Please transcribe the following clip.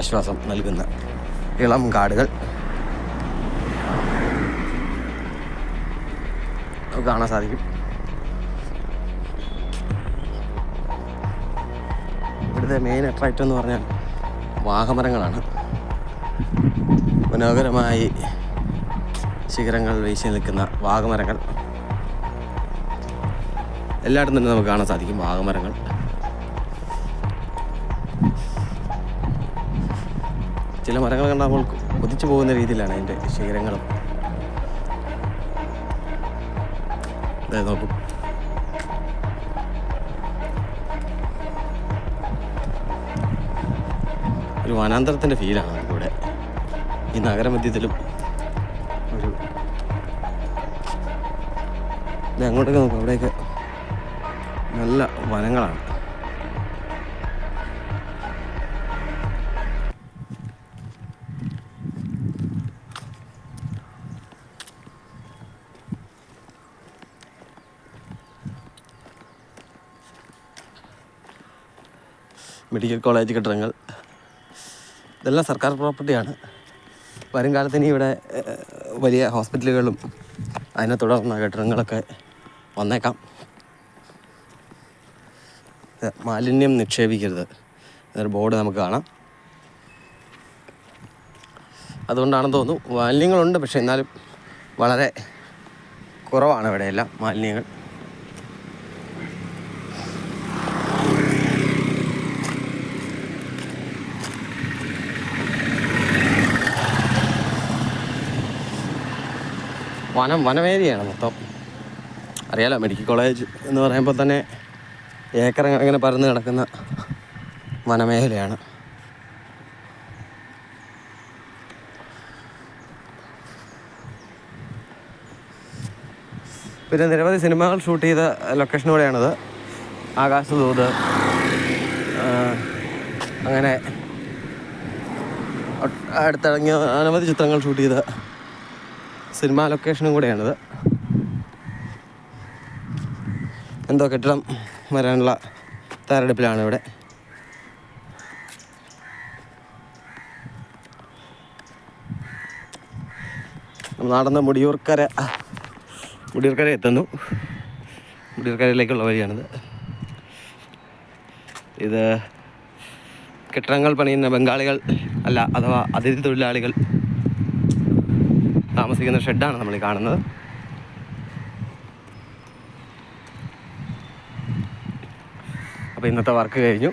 ആശ്വാസം നൽകുന്ന ഇളം കാടുകൾ നമുക്ക് കാണാൻ സാധിക്കും. ഇവിടുത്തെ മെയിൻ അട്രാക്റ്റ് എന്ന് പറഞ്ഞാൽ വാഗമരങ്ങളാണ്. മനോഹരമായി ശിഖരങ്ങൾ വീശി നിൽക്കുന്ന വാഗമരങ്ങൾ എല്ലായിടത്തും തന്നെ നമുക്ക് കാണാൻ സാധിക്കും. വാഗമരങ്ങൾ ചില മരങ്ങൾ കണ്ടാൽ നമ്മൾ കൊതിച്ചു പോകുന്ന രീതിയിലാണ് അതിൻ്റെ ശിഖരങ്ങളും. നോക്കും, ഒരു വനാന്തരത്തിൻ്റെ ഫീലാണ് നമുക്കിവിടെ. ഈ നഗരമധ്യത്തിലും ഒരു അങ്ങോട്ടൊക്കെ നോക്കും, അവിടെയൊക്കെ നല്ല വനങ്ങളാണ്. മെഡിക്കൽ കോളേജ് കെട്ടിടങ്ങൾ ഇതെല്ലാം സർക്കാർ പ്രോപ്പർട്ടിയാണ്. വരും കാലത്ത് ഇനി ഇവിടെ വലിയ ഹോസ്പിറ്റലുകളും അതിനെ തുടർന്ന കെട്ടിടങ്ങളൊക്കെ വന്നേക്കാം. മാലിന്യം നിക്ഷേപിക്കരുത് എന്നൊരു ബോർഡ് നമുക്ക് കാണാം. അതുകൊണ്ടാണെന്ന് തോന്നുന്നു മാലിന്യങ്ങളുണ്ട്, പക്ഷേ എന്നാലും വളരെ കുറവാണ് ഇവിടെയെല്ലാം മാലിന്യങ്ങൾ. വനമേരിയാണ് മൊത്തം. അറിയാലോ, മെഡിക്കൽ കോളേജ് എന്ന് പറയുമ്പോൾ തന്നെ ഏക്കർ അങ്ങനെ പരന്ന് കിടക്കുന്ന വനമേഖലയാണ്. പിന്നെ നിരവധി സിനിമകൾ ഷൂട്ട് ചെയ്ത ലൊക്കേഷൻ കൂടെയാണിത്. ആകാശദൂത്, അങ്ങനെ അടുത്തിറങ്ങിയ അനവധി ചിത്രങ്ങൾ ഷൂട്ട് ചെയ്ത സിനിമാ ലൊക്കേഷനും കൂടെയാണിത്. എന്തോ കെട്ടിടം വരാനുള്ള തയ്യാറെടുപ്പിലാണ് ഇവിടെ. നടന്ന് മുടിയൂർക്കര എത്തുന്നു. മുടിയൂർക്കരയിലേക്കുള്ള വഴിയാണിത്. ഇത് കെട്ടിടങ്ങൾ പണിയുന്ന ബംഗാളികൾ അല്ല, അഥവാ അതിഥി തൊഴിലാളികൾ താമസിക്കുന്ന ഷെഡാണ് നമ്മൾ ഈ കാണുന്നത്. അപ്പോൾ ഇന്നത്തെ വർക്ക് കഴിഞ്ഞു.